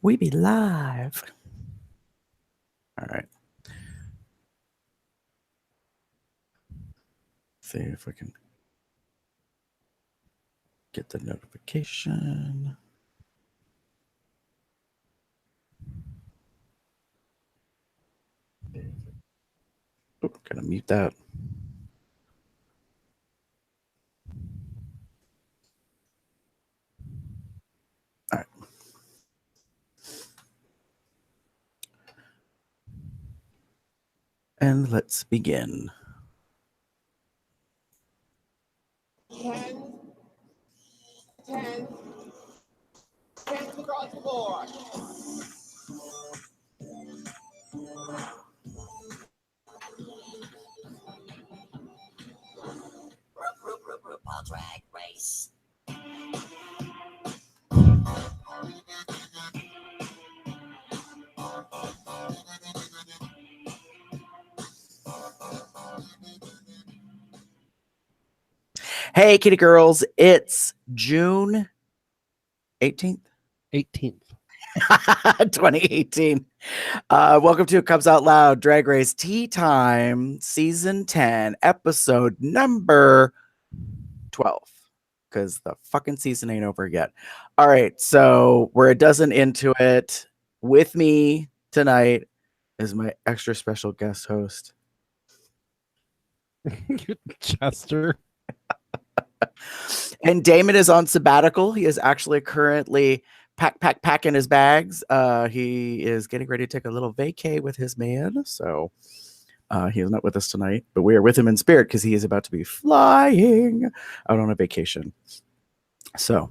We be live. All right. See if we can get the notification. Oh, gotta mute that. All right. And let's begin. 10, 10, 10 across the board. COL Drag Race. Hey, kitty girls, it's June 18th. 2018. Welcome to It Comes Out Loud Drag Race T-Time, Season 10, Episode number 12. Because the fucking season ain't over yet. All right, so we're a dozen into it. With me tonight is my extra special guest host, Chester. And Damon is on sabbatical. He is actually currently packing his bags. He is getting ready to take a little vacay with his man. So he is not with us tonight, but we are with him in spirit because he is about to be flying out on a vacation. So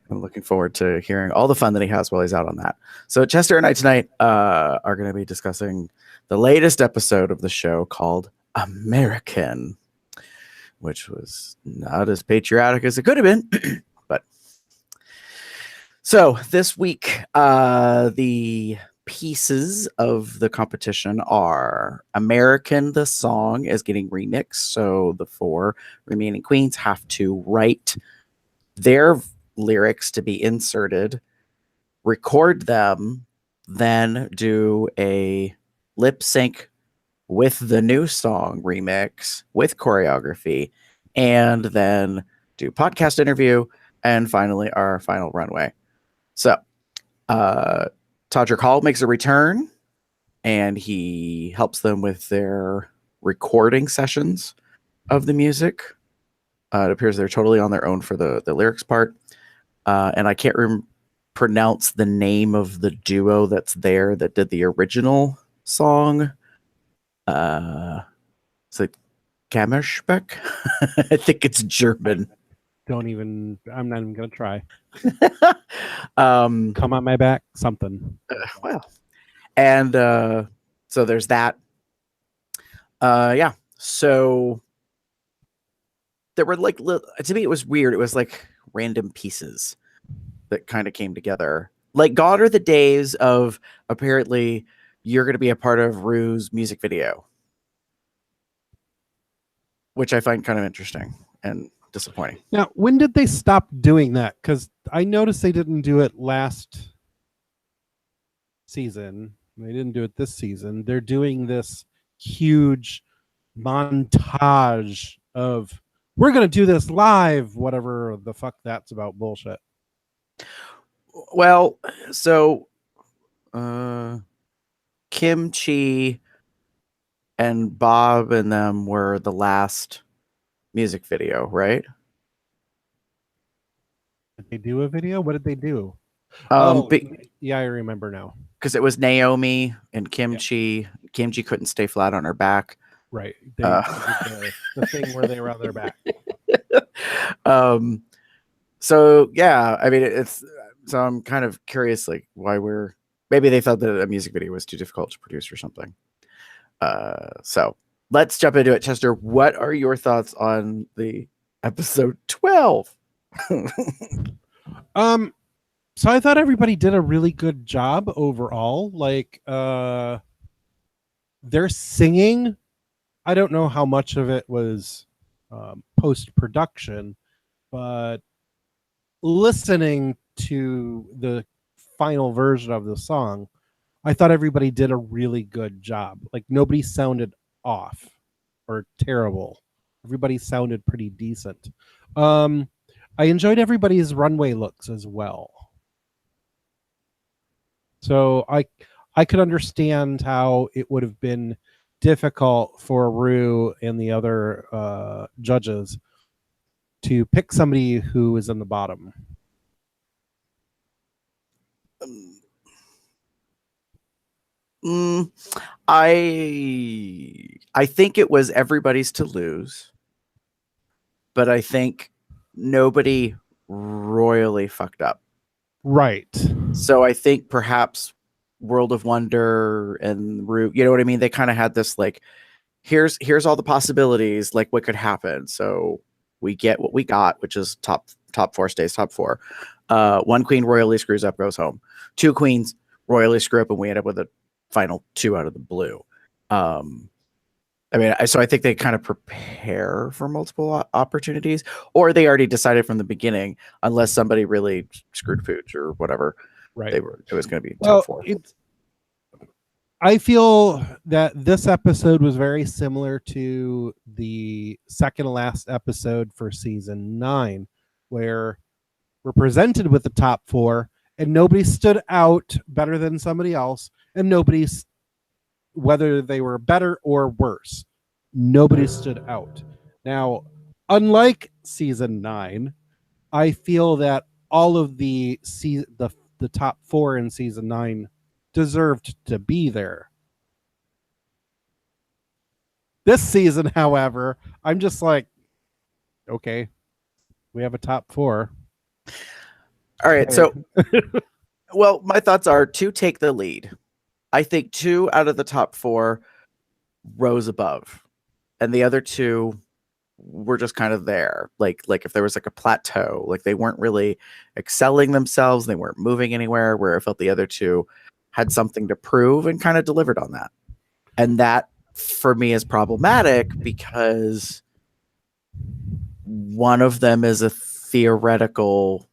I'm looking forward to hearing all the fun that he has while he's out on that. So Chester and I tonight are going to be discussing the latest episode of the show called American, which was not as patriotic as it could have been. But so this week, the pieces of the competition are American, the song is getting remixed. So the 4 remaining queens have to write their lyrics to be inserted, record them, then do a lip sync with the new song remix with choreography, and then do podcast interview, and finally our final runway. So Todrick Hall makes a return, and he helps them with their recording sessions of the music. It appears they're totally on their own for the lyrics part, and I can't pronounce the name of the duo that's there that did the original song. It's like Kammersbeck. I think it's German. I'm not even gonna try. Come on my back, something. Well, and so there's that. Yeah. So there were like to me it was weird. It was like random pieces that kind of came together. Like, God are the days of apparently you're going to be a part of Rue's music video, which I find kind of interesting and disappointing. Now, when did they stop doing that? Because I noticed they didn't do it last season. They didn't do it this season. They're doing this huge montage of, we're going to do this live, whatever the fuck that's about bullshit. Well, so Kimchi and Bob and them were the last music video, right? Did they do a video? What did they do? Yeah, I remember now. Because it was Naomi and Kimchi. Yeah. Kimchi couldn't stay flat on her back. Right. They did the thing where they were on their back. So yeah, I mean, so I'm kind of curious, like, why maybe they thought that a music video was too difficult to produce or something. So let's jump into it. Chester, what are your thoughts on the episode 12? So I thought everybody did a really good job overall. Like, their singing, I don't know how much of it was post-production, but listening to the final version of the song, I thought everybody did a really good job. Like nobody sounded off or terrible. Everybody sounded pretty decent. I enjoyed everybody's runway looks as well. So I could understand how it would have been difficult for Rue and the other judges to pick somebody who is in the bottom. I think it was everybody's to lose, but I think nobody royally fucked up. Right. So I think perhaps World of Wonder and Root, you know what I mean? They kind of had this like, here's all the possibilities, like what could happen. So we get what we got, which is top four stays top four. One queen royally screws up, goes home. Two queens royally screw up, and we end up with a final two out of the blue. I mean, so I think they kind of prepare for multiple opportunities, or they already decided from the beginning, unless somebody really screwed pooch or whatever, right? It was going to be top four. I feel that this episode was very similar to the second to last episode for season 9, where we're presented with the top 4, and nobody stood out better than somebody else, and nobody's, whether they were better or worse, nobody stood out. Now, unlike season 9, I feel that all of the top 4 in season 9 deserved to be there. This season, however, I'm just like, okay, we have a top 4. All right, so, well, my thoughts are 2 take the lead. I think 2 out of the top 4 rose above, and the other 2 were just kind of there. Like if there was like a plateau, like they weren't really excelling themselves, they weren't moving anywhere, where I felt the other 2 had something to prove and kind of delivered on that. And that for me is problematic because one of them is a theoretical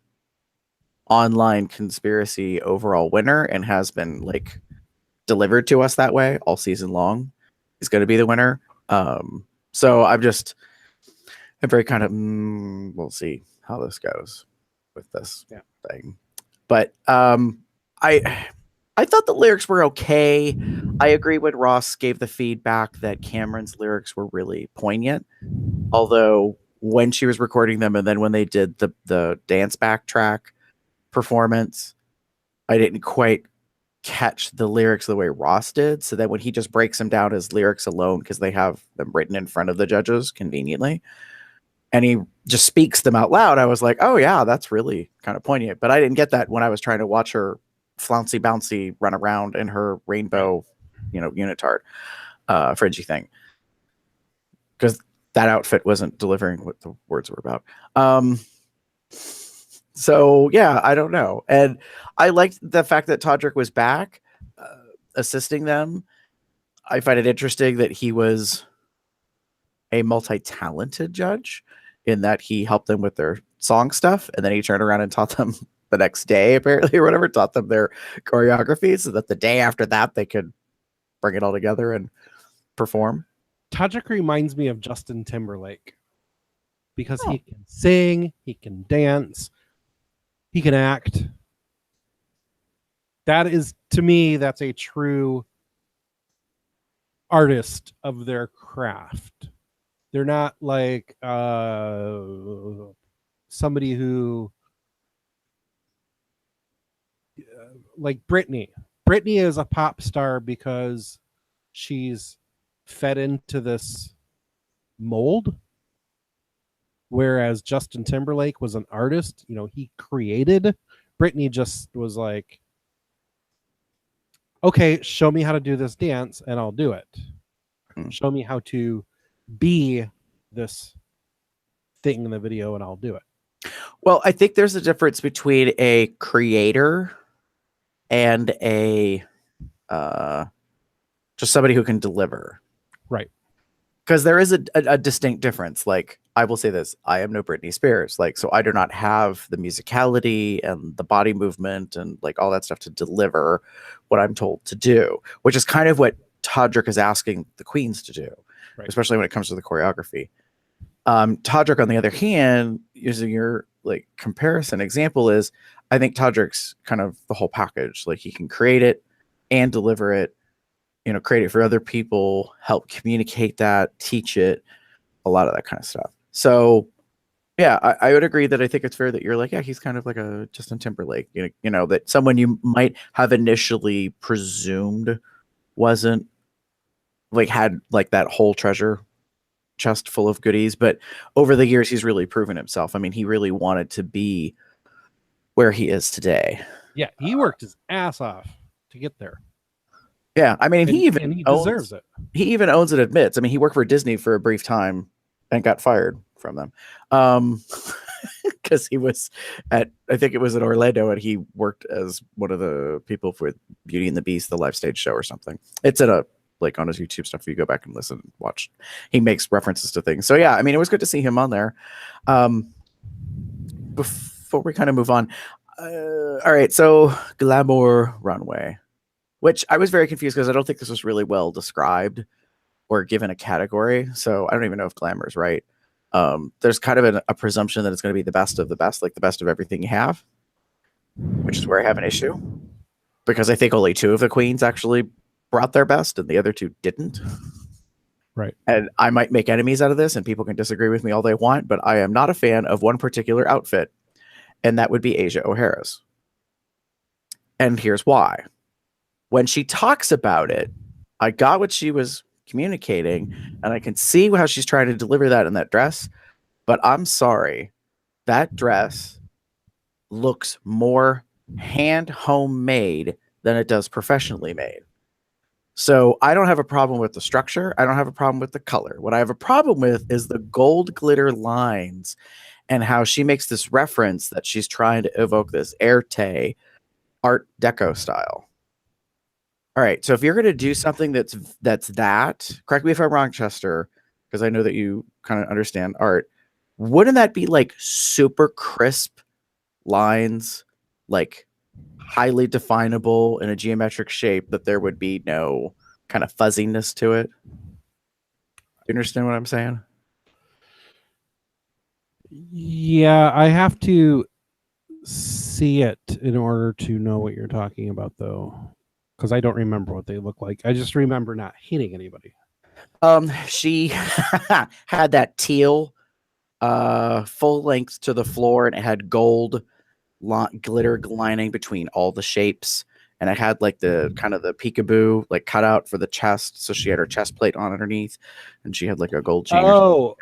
online conspiracy overall winner and has been like delivered to us that way all season long. Is going to be the winner. So I'm very kind of we'll see how this goes with this thing. But I thought the lyrics were okay. I agree when Ross gave the feedback that Cameron's lyrics were really poignant. Although when she was recording them and then when they did the dance backtrack performance, I didn't quite catch the lyrics the way Ross did. So that when he just breaks them down as lyrics alone, because they have them written in front of the judges conveniently, and he just speaks them out loud, I was like, oh yeah, that's really kind of poignant. But I didn't get that when I was trying to watch her flouncy bouncy run around in her rainbow, unitard, fringy thing. Because that outfit wasn't delivering what the words were about. So yeah, I don't know. And I liked the fact that Todrick was back, assisting them. I find it interesting that he was a multi-talented judge in that he helped them with their song stuff, and then he turned around and taught them the next day, apparently, or whatever, taught them their choreography so that the day after that they could bring it all together and perform. Todrick reminds me of Justin Timberlake because he can sing, he can dance, he can act. That is, to me, that's a true artist of their craft. They're not like somebody who, like Britney. Britney is a pop star because she's fed into this mold, whereas Justin Timberlake was an artist. He created. Britney just was like, okay, show me how to do this dance and I'll do it. Show me how to be this thing in the video and I'll do it. Well, I think there's a difference between a creator and a just somebody who can deliver. Right. Because there is a distinct difference. Like, I will say this: I am no Britney Spears, like, so I do not have the musicality and the body movement and like all that stuff to deliver what I'm told to do, which is kind of what Todrick is asking the queens to do, Right. especially when it comes to the choreography. Todrick, on the other hand, using your like comparison example, is I think Todrick's kind of the whole package. Like, he can create it and deliver it, you know, create it for other people, help communicate that, teach it, a lot of that kind of stuff. So yeah, I would agree that I think it's fair that you're like, yeah, he's kind of like a Justin Timberlake, you know, that someone you might have initially presumed wasn't like had like that whole treasure chest full of goodies, but over the years he's really proven himself. I mean, he really wanted to be where he is today. Yeah, he worked his ass off to get there. Yeah, I mean, he deserves it. He even owns and admits. I mean, he worked for Disney for a brief time and got fired from them, because he was at, I think it was in Orlando, and he worked as one of the people for Beauty and the Beast, the live stage show or something. It's in a like on his YouTube stuff. If you go back and listen and watch, he makes references to things. So yeah, I mean, it was good to see him on there. Before we kind of move on, all right, so Glamour Runway, which I was very confused because I don't think this was really well described or given a category. So I don't even know if glamour is right. There's kind of a presumption that it's going to be the best of the best, like the best of everything you have, which is where I have an issue, because I think only 2 of the queens actually brought their best and the other 2 didn't. Right. And I might make enemies out of this and people can disagree with me all they want, but I am not a fan of one particular outfit, and that would be Asia O'Hara's. And here's why. When she talks about it, I got what she was communicating, and I can see how she's trying to deliver that in that dress. But I'm sorry, that dress looks more hand homemade than it does professionally made. So I don't have a problem with the structure. I don't have a problem with the color. What I have a problem with is the gold glitter lines and how she makes this reference that she's trying to evoke this Arte Art Deco style. All right, so if you're going to do something that's that, correct me if I'm wrong, Chester, because I know that you kind of understand art. Wouldn't that be like super crisp lines, like highly definable in a geometric shape, that there would be no kind of fuzziness to it? You understand what I'm saying? Yeah, I have to see it in order to know what you're talking about, though, because I don't remember what they look like. I just remember not hitting anybody. She had that teal full length to the floor, and it had gold glitter lining between all the shapes, and it had like the kind of the peekaboo like cut out for the chest, so she had her chest plate on underneath, and she had like a gold chain. Oh,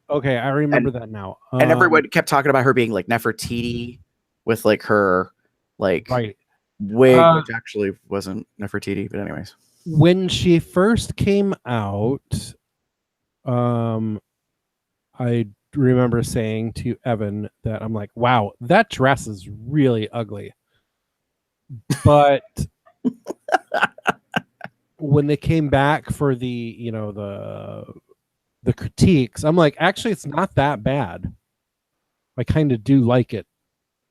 okay, I remember that now. And everyone kept talking about her being like Nefertiti with like her like right wig, which actually wasn't Nefertiti, but anyways. When she first came out, I remember saying to Evan that I'm like, wow, that dress is really ugly. But when they came back for the, you know, the critiques, I'm like, actually, it's not that bad. I kind of do like it.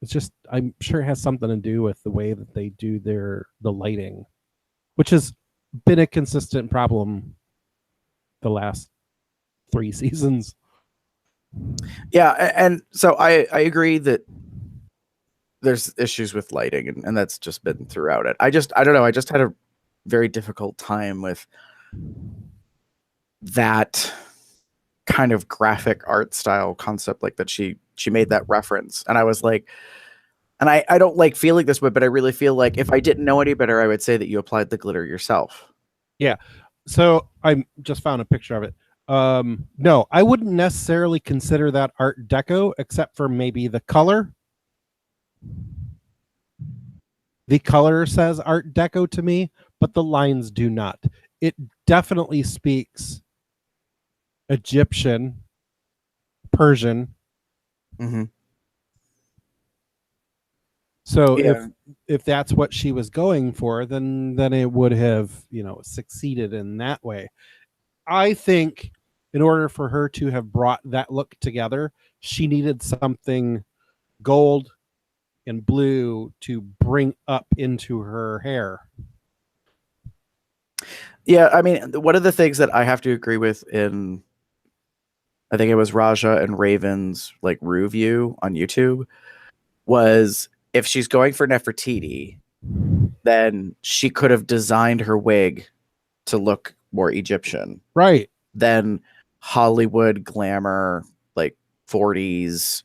It's just, I'm sure it has something to do with the way that they do the lighting, which has been a consistent problem the last 3 seasons. Yeah, and so I agree that there's issues with lighting, and that's just been throughout it. I don't know. I just had a very difficult time with that kind of graphic art style concept, like that she made that reference, and I was like, and I don't like feeling this way, but I really feel like if I didn't know any better, I would say that you applied the glitter yourself. Yeah. So I just found a picture of it. No, I wouldn't necessarily consider that Art Deco, except for maybe the color. The color says Art Deco to me, but the lines do not. It definitely speaks Egyptian, Persian. Mm-hmm. So if that's what she was going for, then it would have, you know, succeeded in that way. I think in order for her to have brought that look together, she needed something gold and blue to bring up into her hair. Yeah, I mean, one of the things that I have to agree with in, I think it was Raja and Raven's like review on YouTube, was if she's going for Nefertiti, then she could have designed her wig to look more Egyptian Right. than Hollywood glamour, like 40s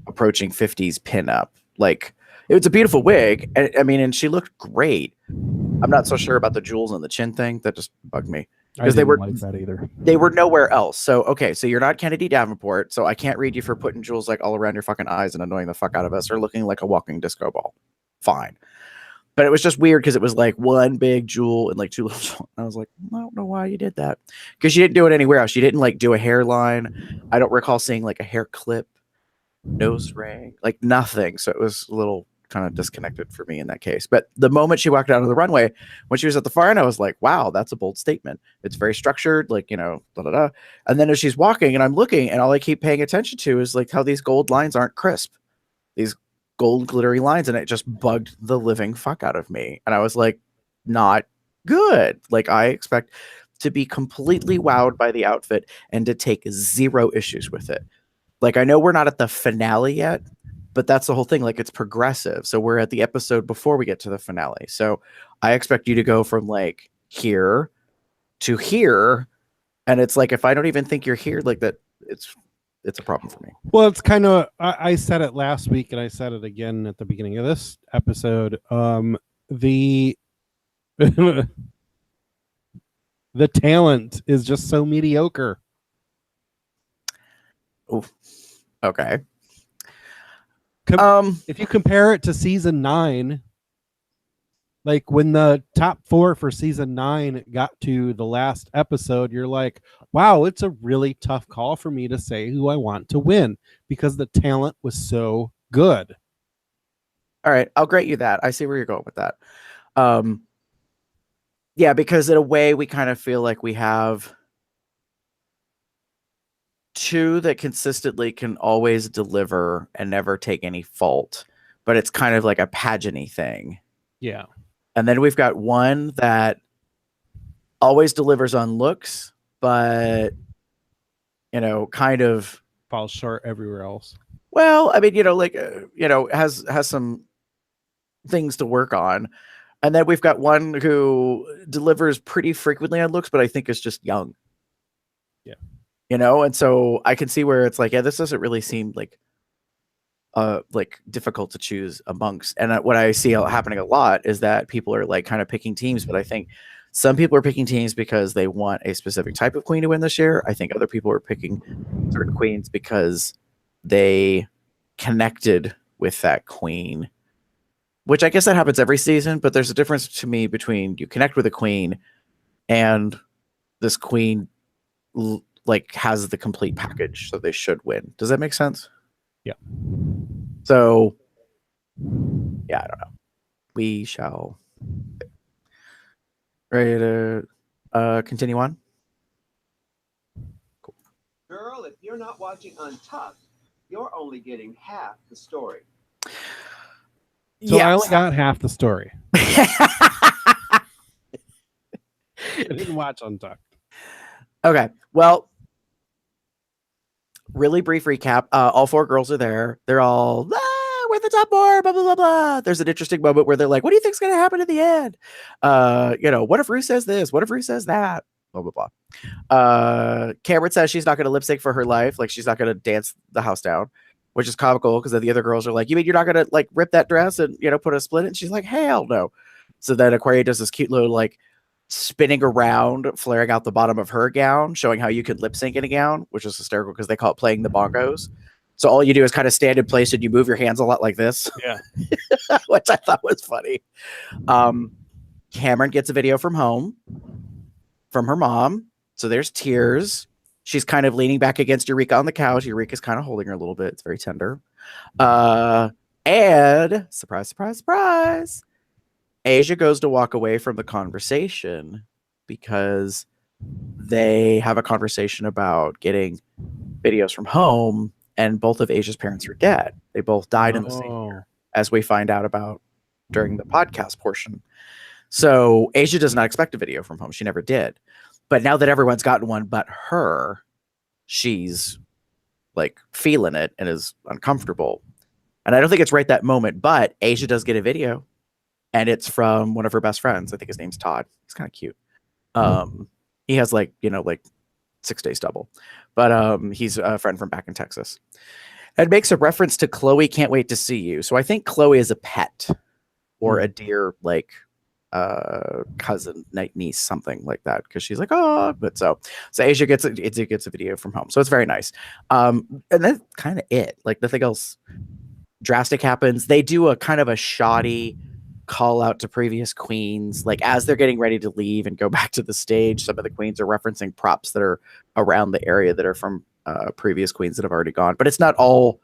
approaching 50s pinup. Like, it was a beautiful wig. And, I mean, and she looked great. I'm not so sure about the jewels on the chin thing. That just bugged me. Because they were like that either. They were nowhere else. So, okay, so you're not Kennedy Davenport, so I can't read you for putting jewels like all around your fucking eyes and annoying the fuck out of us or looking like a walking disco ball. Fine. But it was just weird because it was like one big jewel and like two little. I was like, I don't know why you did that. Because you didn't do it anywhere else. You didn't like do a hairline. I don't recall seeing like a hair clip, nose ring, like nothing. So it was a little kind of disconnected for me in that case. But the moment she walked out of the runway, when she was at the far end, I was like, wow, that's a bold statement. It's very structured, like, you know, da da da. And then as she's walking and I'm looking and all I keep paying attention to is like how these gold lines aren't crisp. These gold glittery lines, and it just bugged the living fuck out of me. And I was like, not good. Like, I expect to be completely wowed by the outfit and to take zero issues with it. Like, I know we're not at the finale yet, but that's the whole thing. Like, it's progressive. So we're at the episode before we get to the finale. So I expect you to go from like here to here. And it's like, if I don't even think you're here, like that, it's a problem for me. Well, it's kind of, I said it last week and I said it again at the beginning of this episode. The the talent is just so mediocre. Oh, okay. If you compare it to season 9, like when the top 4 for season 9 got to the last episode, you're like, wow, it's a really tough call for me to say who I want to win because the talent was so good. All right, I'll grant you that. I see where you're going with that. Yeah, because in a way we kind of feel like we have two that consistently can always deliver and never take any fault, but it's kind of like a pageant-y thing. Yeah. And then we've got one that always delivers on looks, but, you know, kind of falls short everywhere else. Well, I mean, you know, like, you know, has some things to work on. And then we've got one who delivers pretty frequently on looks, but I think is just young. Yeah. You know, and so I can see where it's like, yeah, this doesn't really seem like difficult to choose amongst. And what I see happening a lot is that people are like kind of picking teams, but I think some people are picking teams because they want a specific type of queen to win this year. I think other people are picking certain queens because they connected with that queen, which I guess that happens every season, but there's a difference to me between you connect with a queen and this queen like has the complete package, so they should win. Does that make sense? Yeah. So, yeah, I don't know. We shall. Ready to continue on? Cool. Girl, if you're not watching Untucked, you're only getting half the story. So yes. I only got half the story. I didn't watch Untucked. Okay. Well, really brief recap. All 4 girls are there. They're all, we're the top 4, blah, blah, blah, blah. There's an interesting moment where they're like, what do you think's going to happen at the end? You know, what if Rue says this? What if Rue says that? Blah, blah, blah. Cameron says she's not going to lip sync for her life. Like, she's not going to dance the house down, which is comical because the other girls are like, you mean you're not going to, like, rip that dress and, you know, put a split in? She's like, hell no. So then Aquaria does this cute little, like, spinning around, flaring out the bottom of her gown, showing how you could lip sync in a gown, which is hysterical because they call it playing the bongos. So all you do is kind of stand in place and you move your hands a lot like this. Yeah. Which I thought was funny. Cameron gets a video from home from her mom. So there's tears. She's kind of leaning back against Eureka on the couch. Eureka's kind of holding her a little bit. It's very tender. And surprise, surprise, surprise. Asia goes to walk away from the conversation because they have a conversation about getting videos from home, and both of Asia's parents are dead. They both died in the same year, as we find out about during the podcast portion. So Asia does not expect a video from home. She never did. But now that everyone's gotten one but her, she's like feeling it and is uncomfortable. And I don't think it's right that moment, but Asia does get a video, and it's from one of her best friends. I think his name's Todd. He's kind of cute. He has like 6 days double, but he's a friend from back in Texas. It makes a reference to Chloe can't wait to see you. So I think Chloe is a pet or a dear like cousin, niece, something like that, because she's like, oh, but so Asia gets a video from home, so it's very nice. And that's kind of it. Like nothing else drastic happens. They do a kind of a shoddy call out to previous queens, like as they're getting ready to leave and go back to the stage. Some of the queens are referencing props that are around the area that are from previous queens that have already gone, but it's not all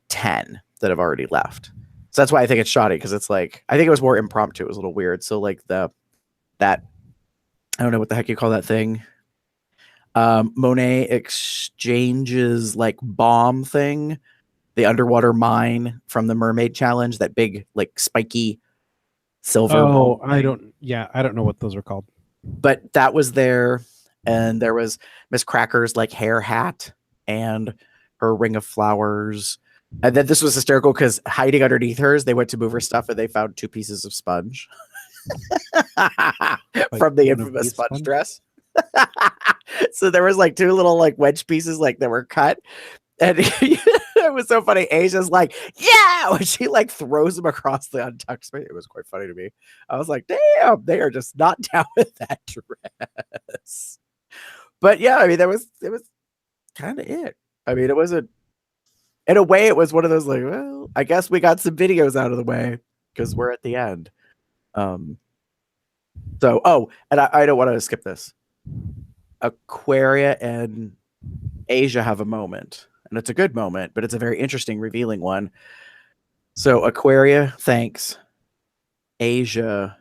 10 that have already left. So that's why I think it's shoddy, because it's like, I think it was more impromptu. It was a little weird. So like that I don't know what the heck you call that thing. Monet exchanges like bomb thing, the underwater mine from the Mermaid Challenge, that big like spiky silver. Oh, I don't know what those are called. But that was there, and there was Miss Cracker's like hair hat and her ring of flowers. And then this was hysterical because hiding underneath hers, they went to move her stuff and they found 2 pieces of sponge from the infamous sponge dress. So there was like 2 little like wedge pieces like that were cut. And it was so funny. Asia's like, yeah, when she like throws them across the untucked space. It was quite funny to me. I was like, damn, they are just not down with that dress. But yeah, I mean, it was kind of it. I mean, it wasn't, in a way, it was one of those like, well, I guess we got some videos out of the way because we're at the end. And I don't want to skip this. Aquaria and Asia have a moment, and it's a good moment, but it's a very interesting, revealing one. So Aquaria thanks Asia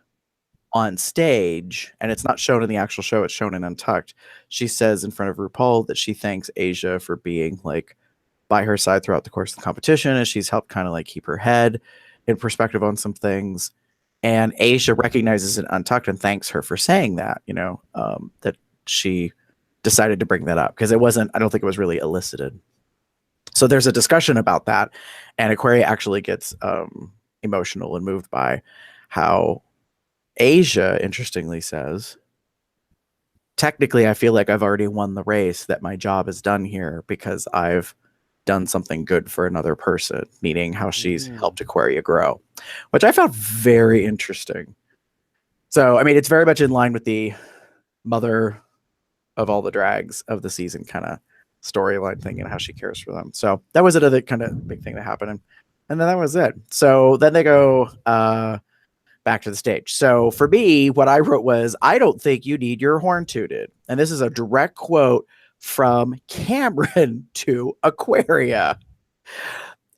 on stage, and it's not shown in the actual show, it's shown in Untucked. She says in front of RuPaul that she thanks Asia for being like by her side throughout the course of the competition, and she's helped kind of like keep her head in perspective on some things. And Asia recognizes it Untucked and thanks her for saying that, that she decided to bring that up, because I don't think it was really elicited. So there's a discussion about that, and Aquaria actually gets emotional and moved by how Asia, interestingly, says, technically, I feel like I've already won the race, that my job is done here because I've done something good for another person, meaning how she's helped Aquaria grow, which I found very interesting. So, I mean, it's very much in line with the mother of all the drags of the season kind of storyline thing and how she cares for them. So that was another kind of big thing that happened. And then that was it. So then they go back to the stage. So for me, what I wrote was, I don't think you need your horn tooted. And this is a direct quote from Cameron to Aquaria.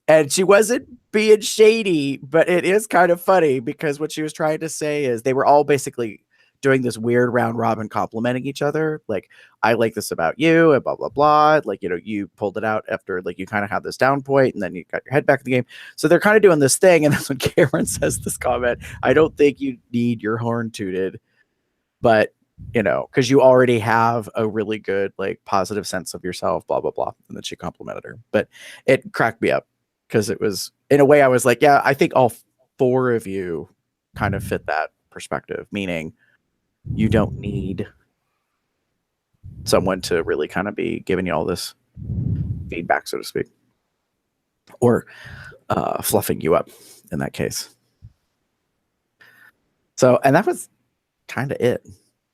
And she wasn't being shady, but it is kind of funny, because what she was trying to say is they were all basically doing this weird round robin complimenting each other. Like, I like this about you and blah, blah, blah. Like, you pulled it out after like you kind of had this down point and then you got your head back in the game. So they're kind of doing this thing. And that's when Cameron says this comment, I don't think you need your horn tooted, but because you already have a really good, like, positive sense of yourself, blah, blah, blah. And then she complimented her, but it cracked me up, because it was, in a way, I was like, yeah, I think all 4 of you kind of fit that perspective, meaning you don't need someone to really kind of be giving you all this feedback, so to speak, or fluffing you up in that case. So, and that was kind of it.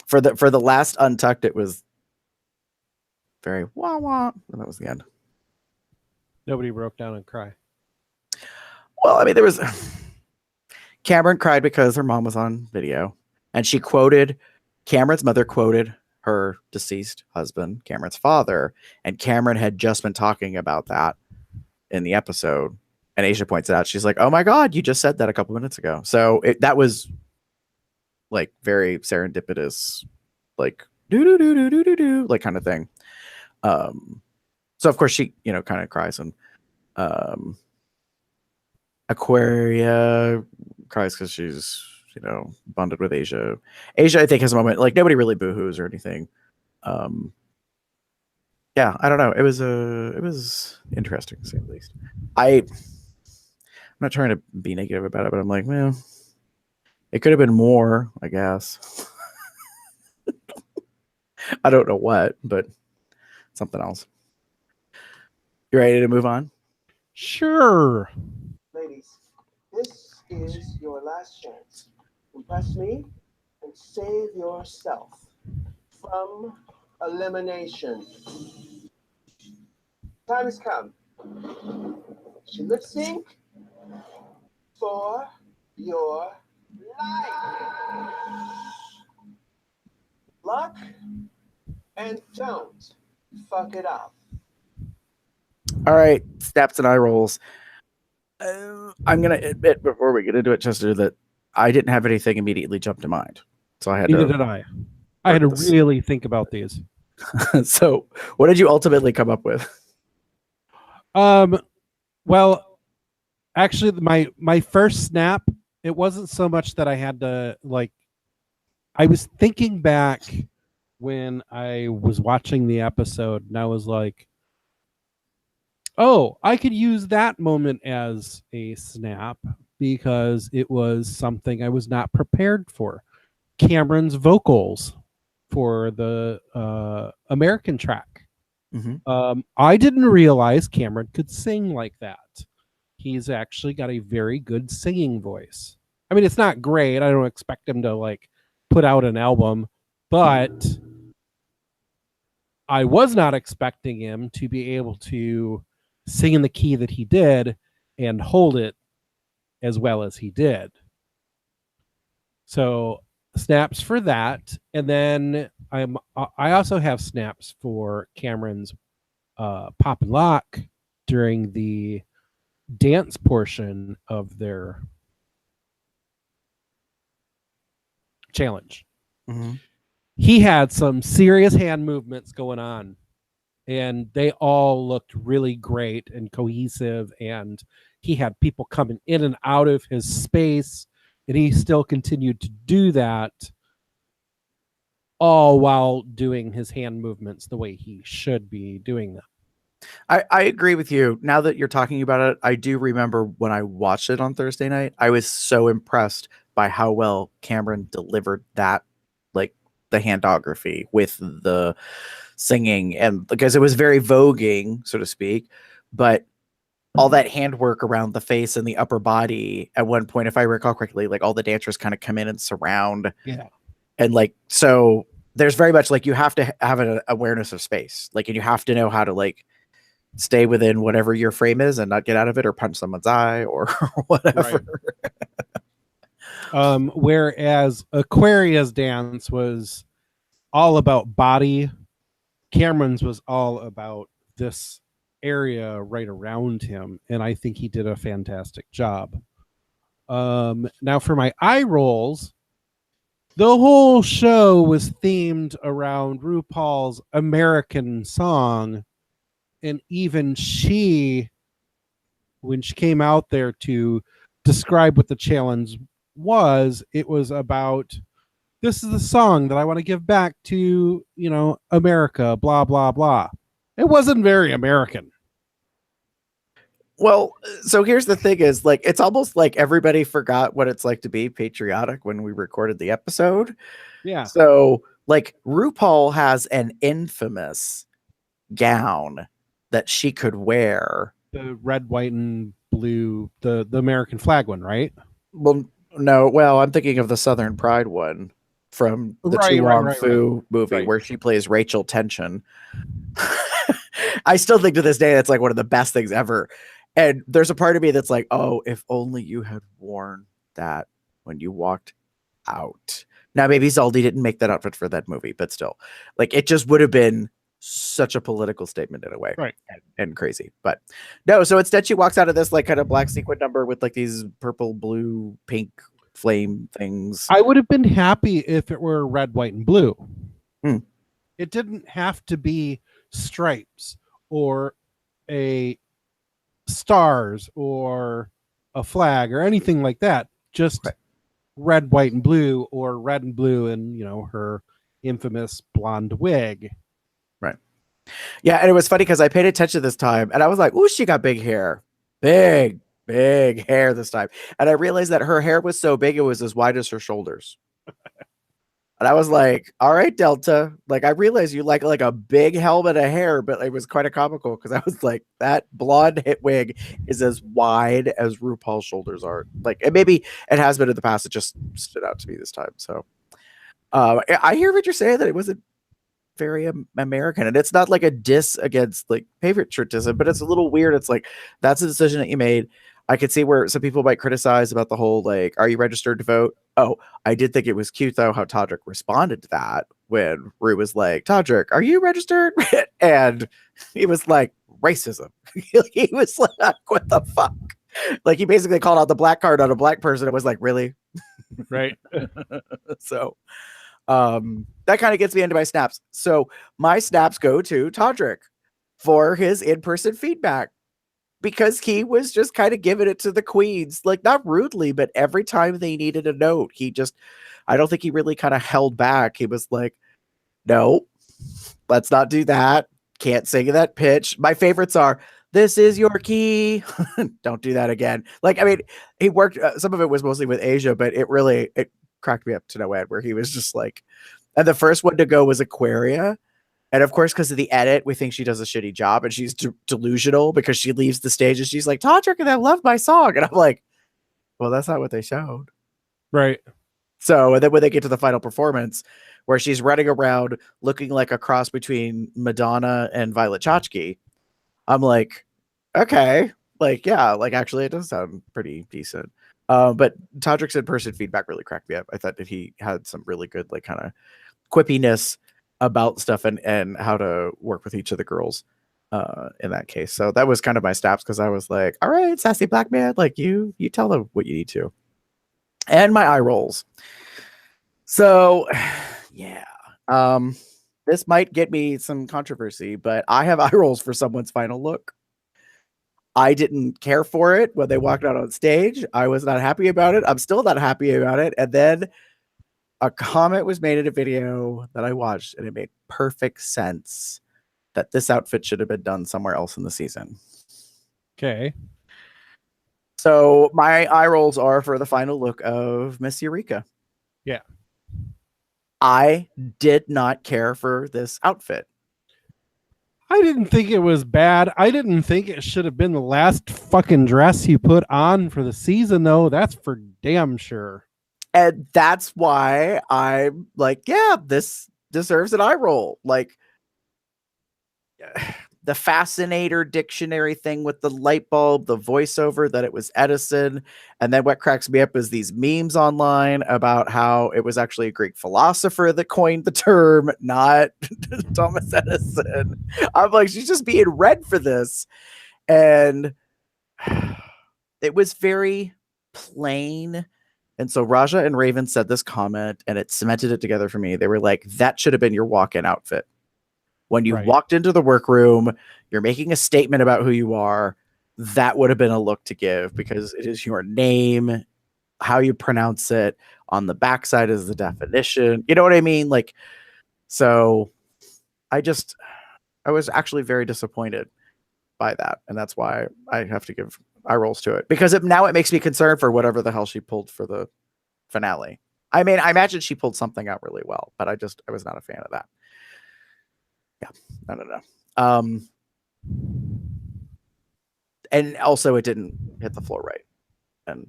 For the last Untucked, it was very wah wah, and that was the end. Nobody broke down and cried. Well, I mean, there was Cameron cried because her mom was on video, and she quoted Cameron's mother quoted her deceased husband, Cameron's father, and Cameron had just been talking about that in the episode. And Asia points it out. She's like, "Oh my God, you just said that a couple minutes ago." So that was like very serendipitous, like do do do do do do do, like kind of thing. So of course she, kind of cries, and Aquaria cries because she's, bonded with Asia. Asia, I think, has a moment like nobody really boohoos or anything. Yeah, I don't know. It was interesting to say the least. I'm not trying to be negative about it, but I'm like, well, it could have been more, I guess. I don't know what, but something else. You ready to move on? Sure. Ladies, this is your last chance. Impress me and save yourself from elimination. Time has come. You lip sync for your life. Luck and don't fuck it up. All right, snaps and eye rolls. I'm gonna admit before we get into it, Chester, that I didn't have anything immediately jump to mind, so I had Neither to. did I. I had to really think about these. So, what did you ultimately come up with? Well, actually, my first snap, it wasn't so much that I had to like. I was thinking back when I was watching the episode, and I was like, "Oh, I could use that moment as a snap because it was something I was not prepared for." Cameron's vocals for the American track. Mm-hmm. I didn't realize Cameron could sing like that. He's actually got a very good singing voice. I mean, it's not great. I don't expect him to like put out an album, but I was not expecting him to be able to sing in the key that he did and hold it as well as he did. So snaps for that, and then I also have snaps for Cameron's pop and lock during the dance portion of their challenge. Mm-hmm. He had some serious hand movements going on, and they all looked really great and cohesive, and he had people coming in and out of his space, and he still continued to do that all while doing his hand movements the way he should be doing them. I agree with you. Now that you're talking about it, I do remember when I watched it on Thursday night, I was so impressed by how well Cameron delivered that, like the handography with the singing, and because it was very voguing, so to speak, but all that handwork around the face and the upper body at one point, if I recall correctly, like all the dancers kind of come in and surround. Yeah. And like, so there's very much like you have to have an awareness of space, like, and you have to know how to like stay within whatever your frame is and not get out of it or punch someone's eye or whatever. Right. Whereas Aquaria's dance was all about body, Cameron's was all about this area right around him, and I think he did a fantastic job. Now for my eye rolls, the whole show was themed around RuPaul's American song, and even she, when she came out there to describe what the challenge was, it was about, this is the song that I want to give back to, America, blah, blah, blah. It wasn't very American. Well, so here's the thing is like, it's almost like everybody forgot what it's like to be patriotic when we recorded the episode. Yeah. So like RuPaul has an infamous gown that she could wear. The red, white, and blue, the American flag one, right? Well, no, well, I'm thinking of the Southern Pride one from the Tu Wong Fu movie where she plays Rachel Tension. I still think to this day that's like one of the best things ever. And there's a part of me that's like, oh, if only you had worn that when you walked out. Now, maybe Zaldi didn't make that outfit for that movie, but still, like, it just would have been such a political statement in a way, right? And crazy. But no, so instead she walks out of this like kind of black sequin number with like these purple, blue, pink flame things. I would have been happy if it were red, white, and blue. It didn't have to be stripes or a stars or a flag or anything like that. Just Right. red, white, and blue, or red and blue, and her infamous blonde wig. Right. Yeah, and it was funny because I paid attention this time, and I was like, "Ooh, she got big hair, big, big hair this time." And I realized that her hair was so big it was as wide as her shoulders. And I was like, "All right, Delta." Like, I realized you like a big helmet of hair, but it was quite a comical because I was like, "That blonde hit wig is as wide as RuPaul's shoulders are." Like, and maybe it has been in the past. It just stood out to me this time. So, I hear what you're saying that it wasn't very American, and it's not like a diss against like patriotism, but it's a little weird. It's like that's a decision that you made. I could see where some people might criticize about the whole like, are you registered to vote? Oh, I did think it was cute though how Todrick responded to that when Rue was like, Todrick, are you registered? And he was like, racism. He was like, what the fuck? Like he basically called out the black card on a black person. It was like, really? Right. So that kind of gets me into my snaps. So my snaps go to Todrick for his in-person feedback because he was just kind of giving it to the queens, like not rudely, but every time they needed a note, I don't think he really kind of held back. He was like, no, let's not do that. Can't sing that pitch. My favorites are, this is your key. Don't do that again. Like, I mean, he worked, some of it was mostly with Asia, but it cracked me up to no end where he was just like, and the first one to go was Aquaria. And of course, because of the edit, we think she does a shitty job and she's delusional because she leaves the stage and she's like, Todrick and I love my song. And I'm like, well, that's not what they showed. Right. So, and then when they get to the final performance where she's running around looking like a cross between Madonna and Violet Chachki, I'm like, okay, like, yeah, like actually it does sound pretty decent. But Todrick's in-person feedback really cracked me up. I thought that he had some really good, like, kind of quippiness about stuff and how to work with each of the girls in that case. So that was kind of my snaps because I was like, all right, sassy black man, like you tell them what you need to. And my eye rolls. So yeah. This might get me some controversy, but I have eye rolls for someone's final look. I didn't care for it when they walked out on stage. I was not happy about it. I'm still not happy about it. And then a comment was made in a video that I watched, and it made perfect sense that this outfit should have been done somewhere else in the season. Okay. So my eye rolls are for the final look of Miss Eureka. Yeah. I did not care for this outfit. I didn't think it was bad. I didn't think it should have been the last fucking dress you put on for the season, though. That's for damn sure. And that's why I'm like, yeah, this deserves an eye roll. Like the Fascinator dictionary thing with the light bulb, the voiceover that it was Edison. And then what cracks me up is these memes online about how it was actually a Greek philosopher that coined the term, not Thomas Edison. I'm like, she's just being read for this. And it was very plain. And so Raja and Raven said this comment and it cemented it together for me. They were like, that should have been your walk-in outfit. When you walked into the workroom, you're making a statement about who you are. That would have been a look to give because it is your name, how you pronounce it. On the backside is the definition. You know what I mean? Like, so I was actually very disappointed by that. And that's why I have to give eye rolls to it because now it makes me concerned for whatever the hell she pulled for the finale. I mean, I imagine she pulled something out really well, but I was not a fan of that. Yeah, no. And also it didn't hit the floor right. And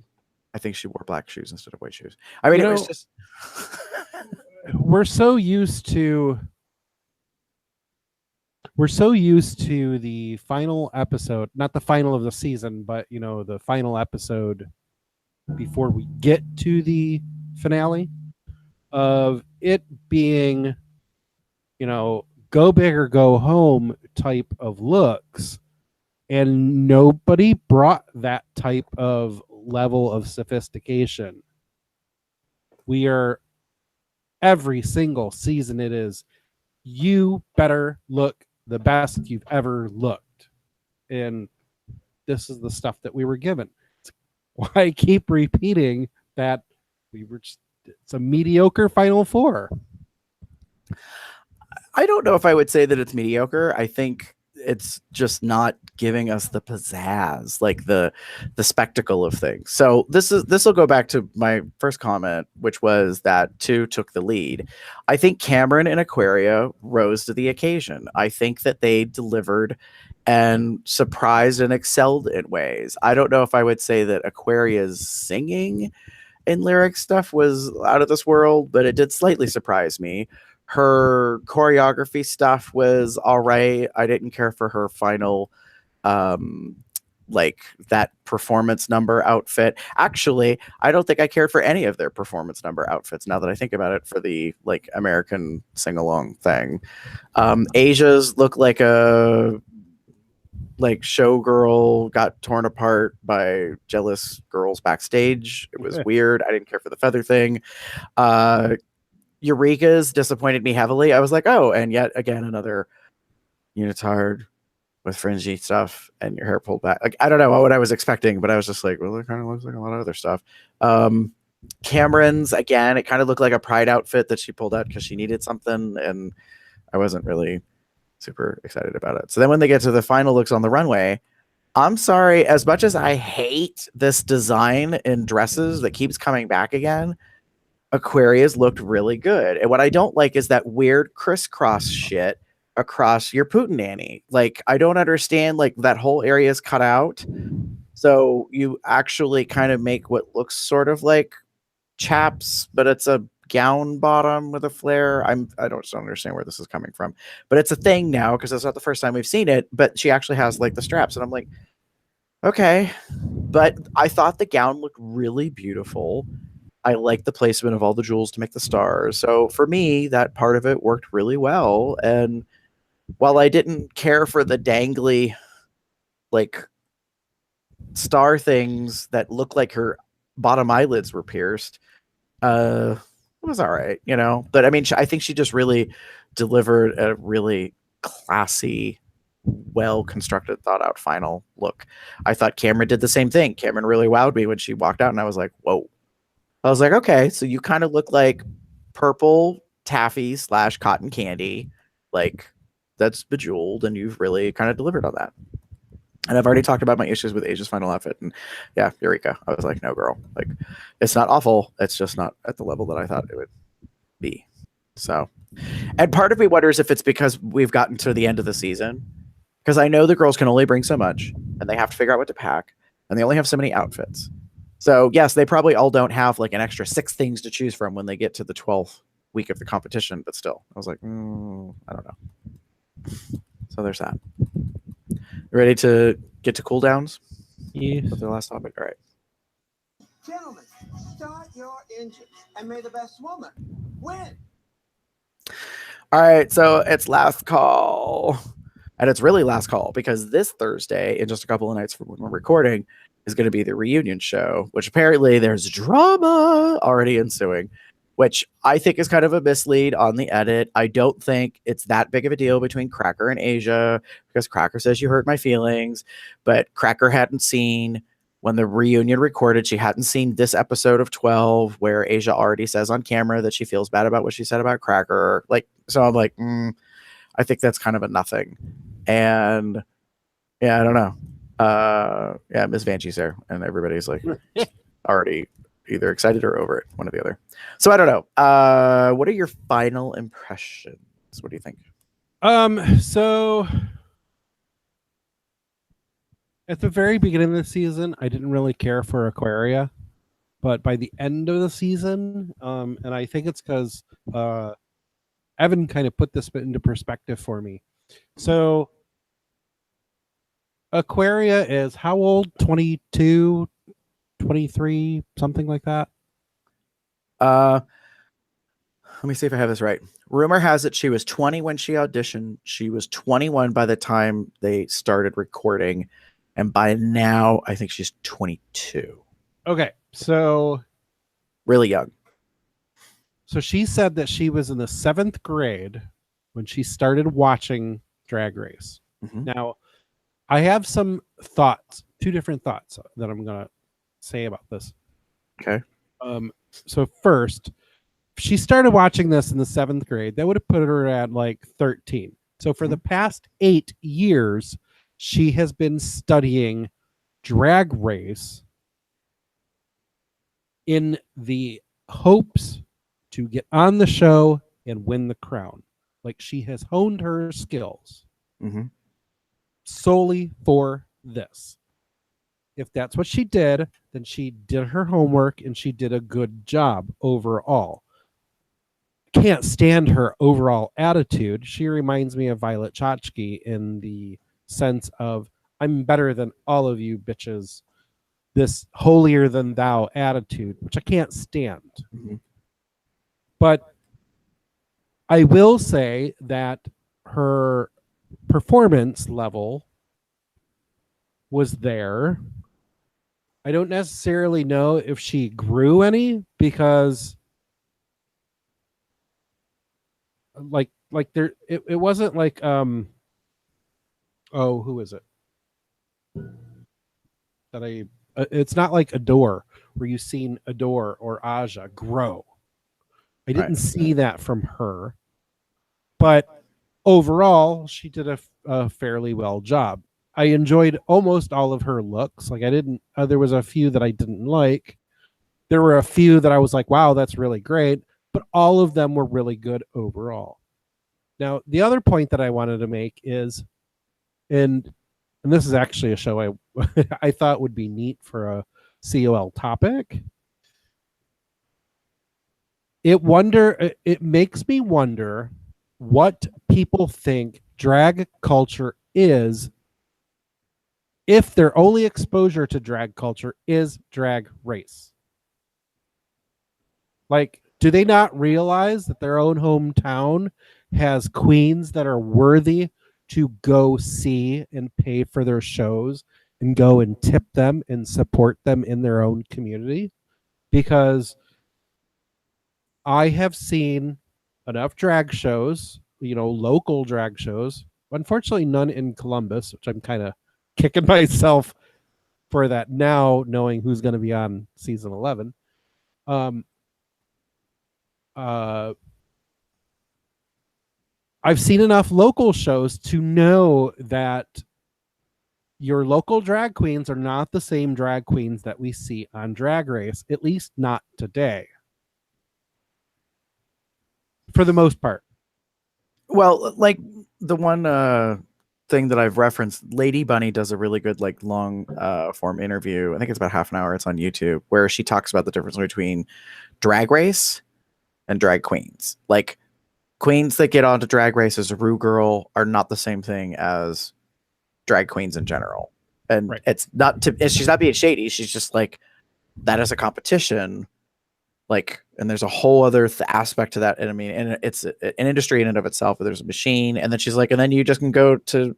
I think she wore black shoes instead of white shoes. I mean, it was just we're so used to the final episode, not the final of the season, but the final episode before we get to the finale of it being, go big or go home type of looks. And nobody brought that type of level of sophistication. We are, every single season it is, you better look the best you've ever looked. And this is the stuff that we were given. Why I keep repeating that it's a mediocre Final Four. I don't know if I would say that it's mediocre. I think it's just not giving us the pizzazz, like the spectacle of things. So this will go back to my first comment, which was that 2 took the lead. I think Cameron and Aquaria rose to the occasion. I think that they delivered and surprised and excelled in ways. I don't know if I would say that Aquaria's singing and lyric stuff was out of this world, but it did slightly surprise me. Her choreography stuff was all right. I didn't care for her final like that performance number outfit. Actually, I don't think I cared for any of their performance number outfits now that I think about it for the like American sing-along thing. Asia's look like a like showgirl got torn apart by jealous girls backstage. It was weird. I didn't care for the feather thing. Eureka's disappointed me heavily. I was like, oh, and yet again another unitard with fringy stuff and your hair pulled back. Like, I don't know what I was expecting, but I was just like, well, it kind of looks like a lot of other stuff. Cameron's, again, it kind of looked like a pride outfit that she pulled out because she needed something, and I wasn't really super excited about it. So then when they get to the final looks on the runway, I'm sorry, as much as I hate this design in dresses that keeps coming back again, Aquaria's looked really good. And what I don't like is that weird crisscross shit across your Putin Like, I don't understand, like, that whole area is cut out. So you actually kind of make what looks sort of like chaps, but it's a gown bottom with a flare. I don't understand where this is coming from, but it's a thing now because it's not the first time we've seen it, but she actually has like the straps, and I'm like, okay. But I thought the gown looked really beautiful. I like the placement of all the jewels to make the stars. So for me, that part of it worked really well. And while I didn't care for the dangly, like, star things that look like her bottom eyelids were pierced, it was all right, you know. But I mean, I think she just really delivered a really classy, well constructed, thought out final look. I thought Cameron did the same thing. Cameron really wowed me when she walked out, and I was like, whoa. I was like, okay, so you kind of look like purple taffy / cotton candy, like that's bejeweled, and you've really kind of delivered on that. And I've already talked about my issues with Asia's final outfit, and yeah, Eureka. I was like, no, girl, like, it's not awful. It's just not at the level that I thought it would be. So, and part of me wonders if it's because we've gotten to the end of the season, because I know the girls can only bring so much, and they have to figure out what to pack, and they only have so many outfits. So yes, they probably all don't have like an extra 6 things to choose from when they get to the 12th week of the competition, but still, I was like, I don't know. So there's that. Ready to get to cooldowns? Yes. With the last topic? All right. Gentlemen, start your engines and may the best woman win. All right, so it's last call. And it's really last call because this Thursday, in just a couple of nights from when we're recording, is going to be the reunion show, which apparently there's drama already ensuing, which I think is kind of a mislead on the edit. I don't think it's that big of a deal between Cracker and Asia, because Cracker says you hurt my feelings, but Cracker hadn't seen, when the reunion recorded, she hadn't seen this episode of 12 where Asia already says on camera that she feels bad about what she said about Cracker. Like, so I'm like, I think that's kind of a nothing. And yeah, I don't know. Yeah, Miss Vanjie's there, and everybody's like already either excited or over it, one or the other. So I don't know. What are your final impressions? What do you think? So at the very beginning of the season, I didn't really care for Aquaria, but by the end of the season, and I think it's because Evan kind of put this into perspective for me. So Aquaria is how old? 22, 23, something like that? Let me see if I have this right. Rumor has it she was 20 when she auditioned. She was 21 by the time they started recording. And by now, I think she's 22. Okay, so really young. So she said that she was in the 7th grade when she started watching Drag Race. Mhm. Now, I have some thoughts, two different thoughts that I'm going to say about this. Okay. So first, she started watching this in the 7th grade. That would have put her at like 13. So for the past 8 years, she has been studying Drag Race in the hopes to get on the show and win the crown. Like, she has honed her skills solely for this. If that's what she did, then she did her homework and she did a good job overall. Can't stand her overall attitude. She reminds me of Violet Chachki in the sense of, I'm better than all of you bitches. This holier than thou attitude, which I can't stand. But I will say that her performance level was there. I don't necessarily know if she grew any, because like there it wasn't like who is it that I it's not like Adore, where you've seen Adore or Aja grow. I didn't see that from her, but overall she did a fairly well job. I enjoyed almost all of her looks. Like, I didn't there was a few that I didn't like. There were a few that I was like, wow, that's really great, but all of them were really good overall. Now, the other point that I wanted to make is, and this is actually a show I I thought would be neat for a COL topic. It makes me wonder what people think drag culture is, if their only exposure to drag culture is Drag Race. Like, do they not realize that their own hometown has queens that are worthy to go see and pay for their shows and go and tip them and support them in their own community? Because I have seen enough drag shows, local drag shows. Unfortunately, none in Columbus, which I'm kind of kicking myself for that now, knowing who's going to be on season 11. I've seen enough local shows to know that your local drag queens are not the same drag queens that we see on Drag Race, at least not today. For the most part. Well, like the one thing that I've referenced, Lady Bunny does a really good like long form interview. I think it's about half an hour. It's on YouTube, where she talks about the difference between Drag Race and drag queens. Like, queens that get onto Drag Race as a Rue girl are not the same thing as drag queens in general. And it's not she's not being shady. She's just like, that is a competition. Like, and there's a whole other aspect to that. And I mean, and it's an industry in and of itself, but there's a machine. And then she's like, and then you just can go to,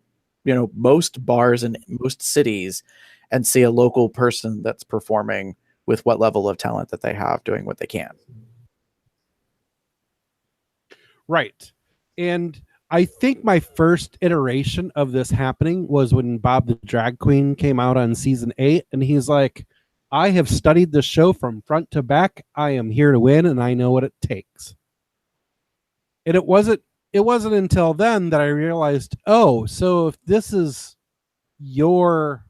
most bars in most cities and see a local person that's performing with what level of talent that they have, doing what they can. Right. And I think my first iteration of this happening was when Bob the Drag Queen came out on season 8, and he's like, I have studied the show from front to back. I am here to win, and I know what it takes. And it wasn't until then that I realized, oh, so if this is your,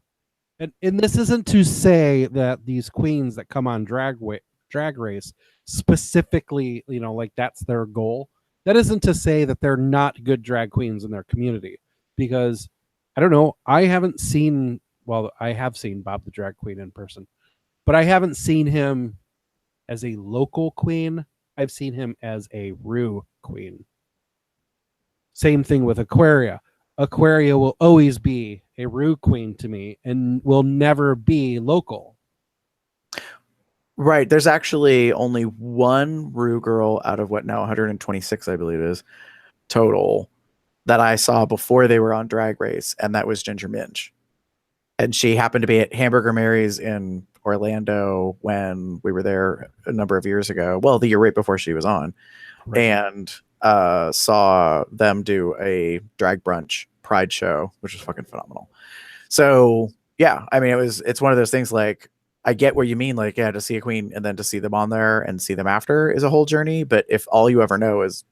and this isn't to say that these queens that come on Drag Race specifically, like that's their goal. That isn't to say that they're not good drag queens in their community, because I don't know. I have seen Bob the Drag Queen in person, but I haven't seen him as a local queen. I've seen him as a Rue queen. Same thing with Aquaria. Aquaria will always be a Rue queen to me and will never be local. Right. There's actually only one Rue girl out of what now 126, I believe is total, that I saw before they were on Drag Race, and that was Ginger Minj. And she happened to be at Hamburger Mary's in Orlando when we were there a number of years ago. Well, the year right before she was on. Right. And saw them do a drag brunch pride show, which was fucking phenomenal. So yeah, I mean, it's one of those things like I get what you mean, like, yeah, to see a queen and then to see them on there and see them after is a whole journey. But if all you ever know is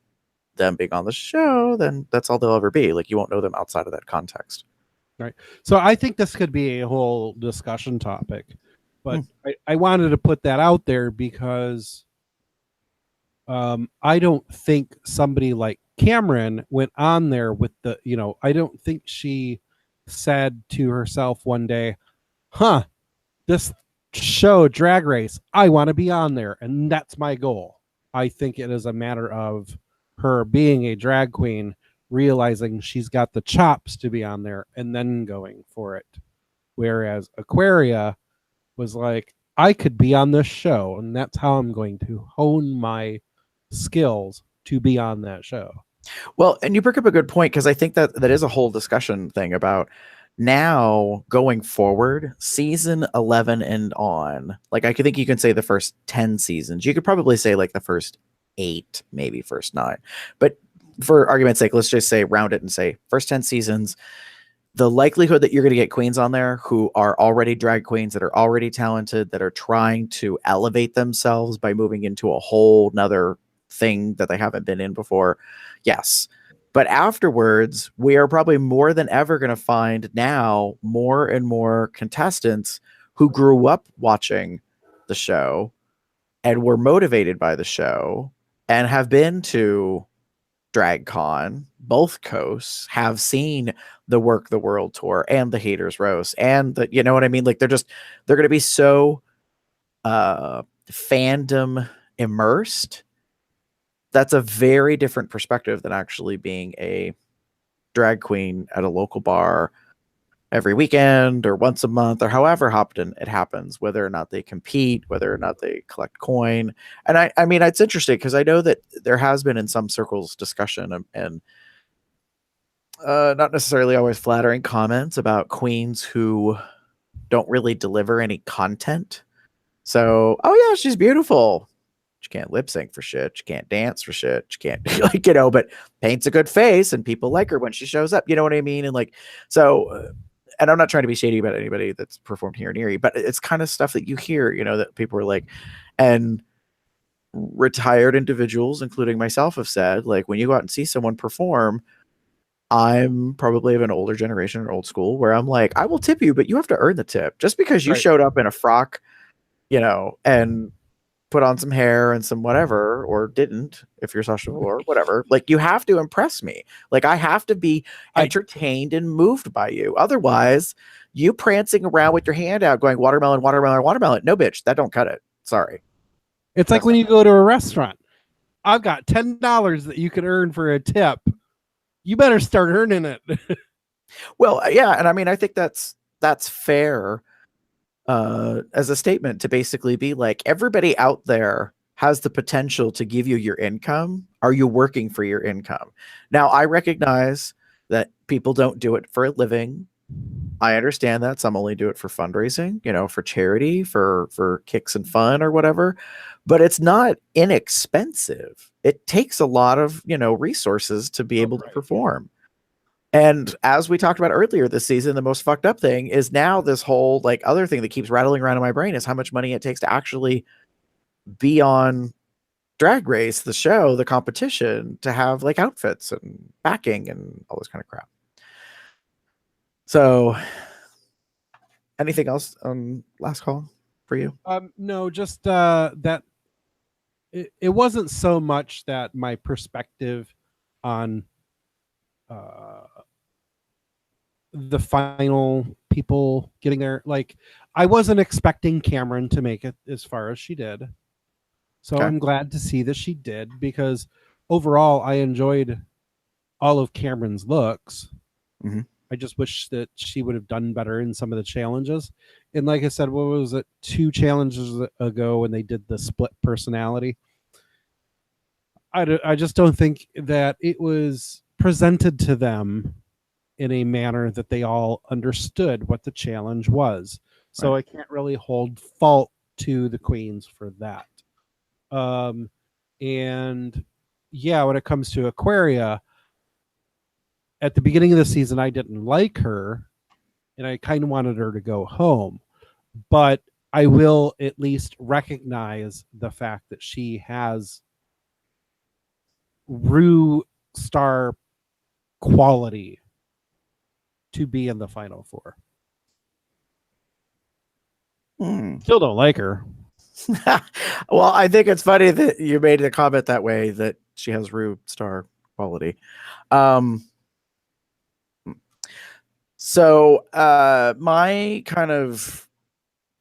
them being on the show, then that's all they'll ever be. Like, you won't know them outside of that context. Right. So I think this could be a whole discussion topic, but I wanted to put that out there because I don't think somebody like Cameron went on there with the, I don't think she said to herself one day, huh, this show Drag Race, I want to be on there, and that's my goal. I think it is a matter of her being a drag queen, realizing she's got the chops to be on there, and then going for it. Whereas Aquaria was like, I could be on this show, and that's how I'm going to hone my skills to be on that show. Well, and you bring up a good point, because I think that is a whole discussion thing about now going forward, season 11 and on. Like, I think you can say the first 10 seasons. You could probably say like the first 8, maybe first 9. But for argument's sake, let's just say round it and say first 10 seasons. The likelihood that you're going to get queens on there who are already drag queens, that are already talented, that are trying to elevate themselves by moving into a whole nother thing that they haven't been in before. Yes. But afterwards, we are probably more than ever going to find now more and more contestants who grew up watching the show and were motivated by the show and have been to DragCon, both coasts, have seen the Work the World tour and the Haters Roast, and the, you know what I mean? Like, they're going to be so fandom immersed. That's a very different perspective than actually being a drag queen at a local bar every weekend or once a month or however often it happens, whether or not they compete, whether or not they collect coin. And I mean, it's interesting because I know that there has been in some circles discussion and not necessarily always flattering comments about queens who don't really deliver any content. So, oh yeah, she's beautiful. She can't lip sync for shit. She can't dance for shit. She can't, like, but paints a good face and people like her when she shows up. You know what I mean? And like, so, and I'm not trying to be shady about anybody that's performed here in Erie, but it's kind of stuff that you hear, that people are like, and retired individuals, including myself, have said, like, when you go out and see someone perform, I'm probably of an older generation or old school where I'm like, I will tip you, but you have to earn the tip. Just because you showed up in a frock, and put on some hair and some whatever, or didn't, if you're social or whatever, like, you have to impress me. Like, I have to be entertained and moved by you. Otherwise, you prancing around with your hand out going watermelon, watermelon, watermelon. No, bitch, that don't cut it. Sorry. It's like when you go to a restaurant. I've got $10 that you can earn for a tip. You better start earning it. Well, yeah. And I mean, I think that's fair. As a statement to basically be like, everybody out there has the potential to give you your income. Are you working for your income? Now, I recognize that people don't do it for a living. I understand that some only do it for fundraising, for charity, for kicks and fun or whatever, but it's not inexpensive. It takes a lot of, resources to be able to perform. And as we talked about earlier this season, the most fucked up thing is now this whole like other thing that keeps rattling around in my brain is how much money it takes to actually be on Drag Race, the show, the competition, to have like outfits and backing and all this kind of crap. So anything else on last call for you? No, just that it wasn't so much that my perspective on the final people getting there, like, I wasn't expecting Cameron to make it as far as she did, so okay. I'm glad to see that she did, because overall I enjoyed all of Cameron's looks. I just wish that she would have done better in some of the challenges. And like I said, what was it, 2 challenges ago when they did the split personality, I just don't think that it was presented to them in a manner that they all understood what the challenge was. So I can't really hold fault to the queens for that. And yeah, when it comes to Aquaria, at the beginning of the season, I didn't like her, and I kind of wanted her to go home. But I will at least recognize the fact that she has Rue star quality to be in the final four. Still don't like her. Well, I think it's funny that you made the comment that way, that she has Rue star quality. So my kind of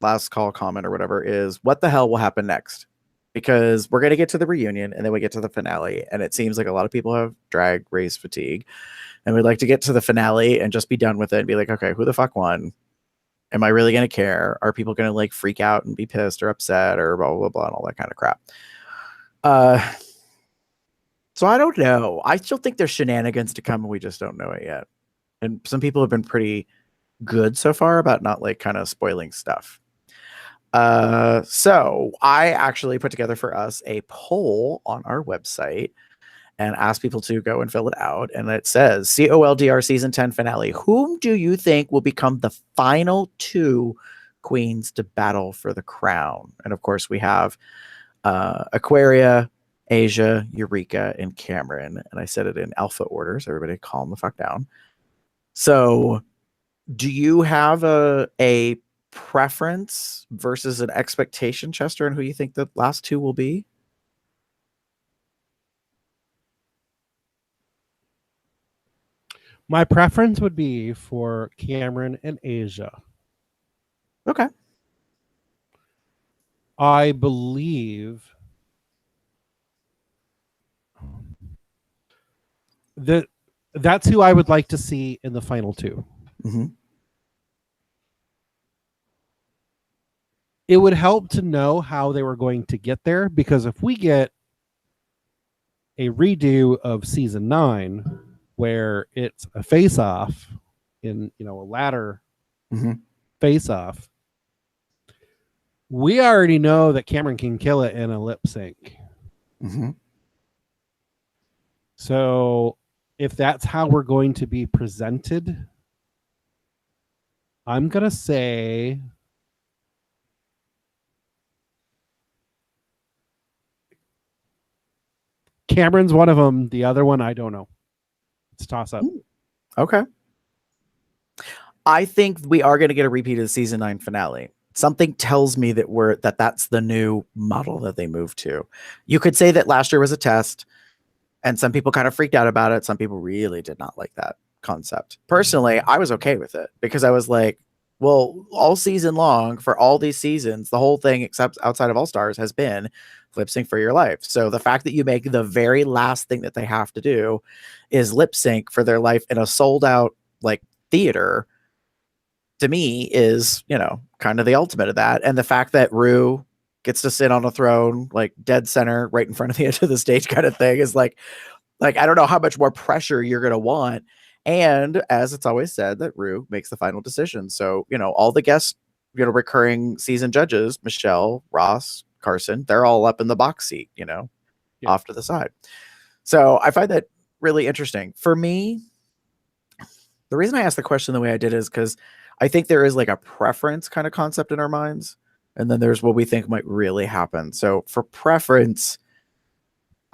last call comment or whatever is, what the hell will happen next? Because we're going to get to the reunion and then we get to the finale, and it seems like a lot of people have drag race fatigue, and we'd like to get to the finale and just be done with it and be like, okay, who the fuck won? Am I really going to care? Are people going to like freak out and be pissed or upset or blah, blah, blah, and all that kind of crap? So I don't know. I still think there's shenanigans to come and we just don't know it yet. And some people have been pretty good so far about not like kind of spoiling stuff. So I actually put together for us a poll on our website and asked people to go and fill it out. And it says, COLDR season 10 finale. Whom do you think will become the final 2 queens to battle for the crown? And of course we have Aquaria, Asia, Eureka, and Cameron. And I said it in alpha order, so everybody calm the fuck down. So do you have a preference versus an expectation, Chester, and who you think the last 2 will be? My preference would be for Cameron and Asia. Okay. I believe that that's who I would like to see in the final 2. Mm-hmm. It would help to know how they were going to get there, because if we get a redo of season 9 where it's a face-off in, a ladder face-off, we already know that Cameron can kill it in a lip sync. So if that's how we're going to be presented, I'm going to say Cameron's one of them. The other one, I don't know. It's toss up. Okay. I think we are going to get a repeat of the season 9 finale. Something tells me that that's the new model that they moved to. You could say that last year was a test, and some people kind of freaked out about it. Some people really did not like that concept. Personally, I was okay with it because I was like, well, all season long for all these seasons, the whole thing except outside of All Stars has been lip sync for your life. So the fact that you make the very last thing that they have to do is lip sync for their life in a sold out like theater, to me is, kind of the ultimate of that. And the fact that Rue gets to sit on a throne, like dead center right in front of the edge of the stage kind of thing is like, I don't know how much more pressure you're going to want. And as it's always said, that Rue makes the final decision. So, all the guests, recurring season judges, Michelle, Ross, Carson, they're all up in the box seat, off to the side. So I find that really interesting. For me, the reason I asked the question the way I did is because I think there is like a preference kind of concept in our minds. And then there's what we think might really happen. So for preference,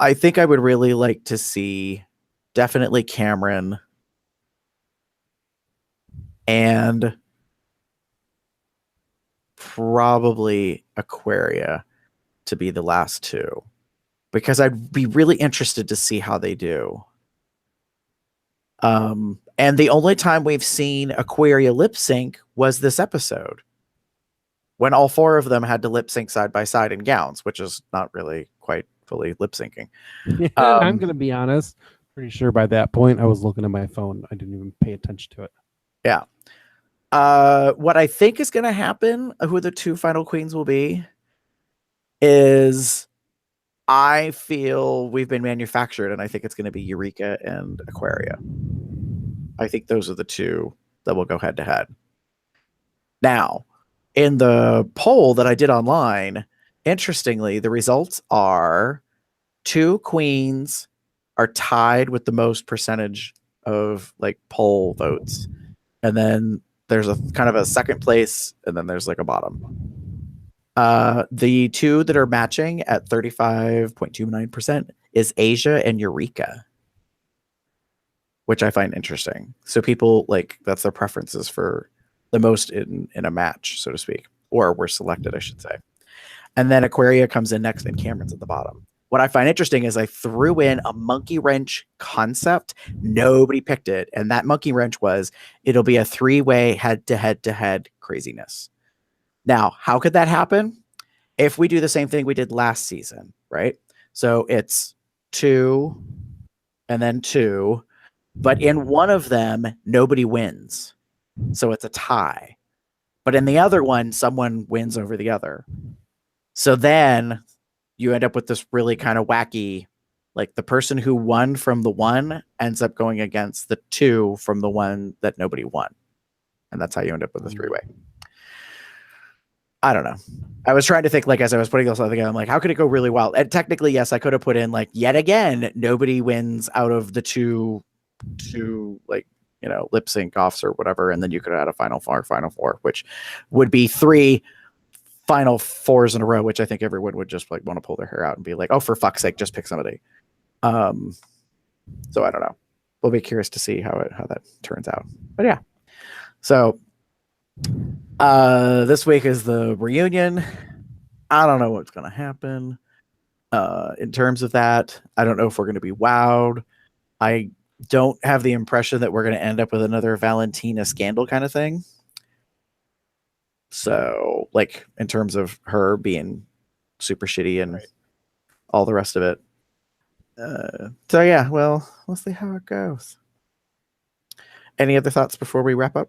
I think I would really like to see definitely Cameron and probably Aquaria to be the last 2, because I'd be really interested to see how they do. And the only time we've seen Aquaria lip sync was this episode when all 4 of them had to lip sync side by side in gowns, which is not really quite fully lip syncing. I'm going to be honest. Pretty sure by that point I was looking at my phone. I didn't even pay attention to it. Yeah. What I think is going to happen, who the 2 final queens will be, is I feel we've been manufactured, and I think it's going to be Eureka and Aquaria. I think those are the 2 that will go head to head. Now, in the poll that I did online, interestingly, the results are 2 queens are tied with the most percentage of like poll votes, and then there's a kind of a second place, and then there's like a bottom. The 2 that are matching at 35.29% is Asia and Eureka, which I find interesting. So people like that's their preferences for the most in a match, so to speak, or were selected, I should say. And then Aquaria comes in next, and Cameron's at the bottom. What I find interesting is I threw in a monkey wrench concept. Nobody picked it, and that monkey wrench was it'll be a 3-way head-to-head-to-head craziness. Now, how could that happen? If we do the same thing we did last season, right? So it's 2 and then 2, but in one of them, nobody wins. So it's a tie. But in the other one, someone wins over the other. So then you end up with this really kind of wacky, like the person who won from the 1 ends up going against the 2 from the one that nobody won. And that's how you end up with a 3-way. I don't know. I was trying to think, like, as I was putting this all together, I'm like, how could it go really wild? And technically, yes, I could have put in, like, yet again, nobody wins out of the two, like, you know, lip sync offs or whatever. And then you could have had a final four, which would be 3 final 4s in a row, which I think everyone would just like want to pull their hair out and be like, oh, for fuck's sake, just pick somebody. So I don't know. We'll be curious to see how that turns out. But yeah. So this week is the reunion. I don't know what's going to happen in terms of that. I don't know if we're going to be wowed. I don't have the impression that we're going to end up with another Valentina scandal kind of thing. So, like, in terms of her being super shitty and all the rest of it. So, yeah, well, we'll see how it goes. Any other thoughts before we wrap up?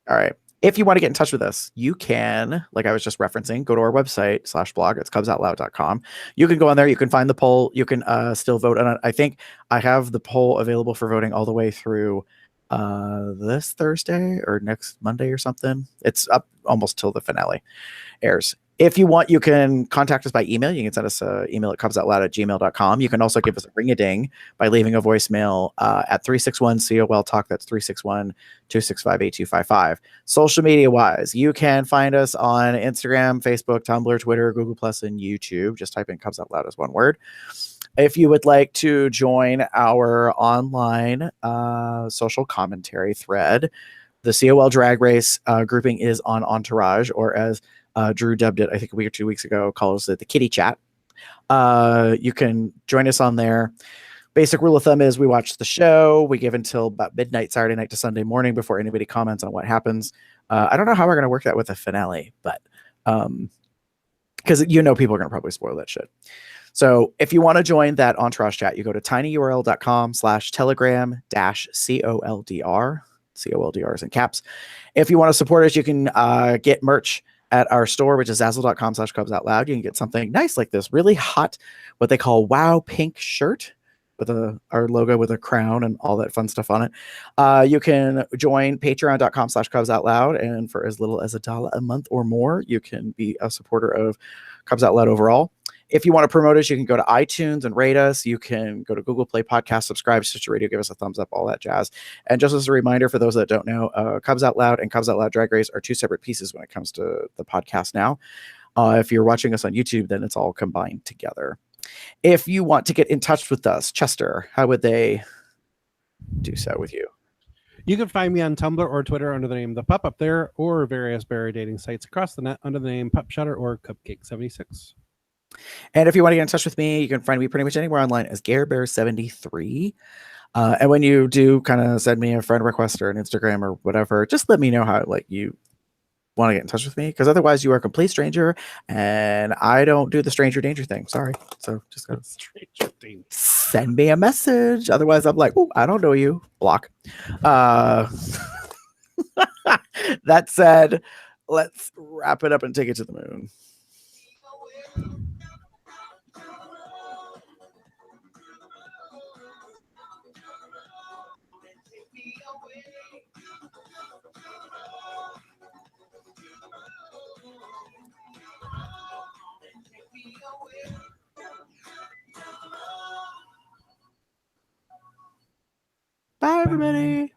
All right. If you want to get in touch with us, you can, like I was just referencing, go to our website /blog. It's cubsoutloud.com. You can go on there. You can find the poll. You can still vote on it. I think I have the poll available for voting all the way through this Thursday or next Monday or something. It's up almost till the finale airs. If you want, you can contact us by email. You can send us an email at cubsoutloud@gmail.com. You can also give us a ring-a-ding by leaving a voicemail at 361-COL Talk. That's 361-265-8255. Social media-wise, you can find us on Instagram, Facebook, Tumblr, Twitter, Google+, and YouTube. Just type in Cubs Out Loud as one word. If you would like to join our online social commentary thread, the COL Drag Race grouping is on Entourage, or as Drew dubbed it, I think a week or 2 weeks ago, calls it the kitty chat. You can join us on there. Basic rule of thumb is we watch the show. We give until about midnight, Saturday night to Sunday morning before anybody comments on what happens. I don't know how we're going to work that with the finale, but because people are going to probably spoil that shit. So if you want to join that Entourage chat, you go to tinyurl.com/telegram-COLDR. COLDR is in caps. If you want to support us, you can get merch at our store, which is dazzle.com/cubsoutloud. You can get something nice like this really hot, what they call wow pink shirt with our logo with a crown and all that fun stuff on it. You can join patreon.com/cubsoutloud, and for as little as $1 a month or more, you can be a supporter of Cubs Out Loud overall. If you want to promote us, you can go to iTunes and rate us. You can go to Google Play Podcast, subscribe to Stitcher Radio, give us a thumbs up, all that jazz. And just as a reminder, for those that don't know, Cubs Out Loud and Cubs Out Loud Drag Race are 2 separate pieces when it comes to the podcast now. If you're watching us on YouTube, then it's all combined together. If you want to get in touch with us, Chester, how would they do so with you? You can find me on Tumblr or Twitter under the name The Pup Up There, or various berry dating sites across the net under the name Pup Shutter or Cupcake76. And if you want to get in touch with me, you can find me pretty much anywhere online as GareBear73. And when you do kind of send me a friend request or an Instagram or whatever, just let me know how you want to get in touch with me, because otherwise you are a complete stranger and I don't do the stranger danger thing. Sorry. So just go send me a message. Otherwise I'm like, oh, I don't know you. Block. That said, let's wrap it up and take it to the moon. everybody.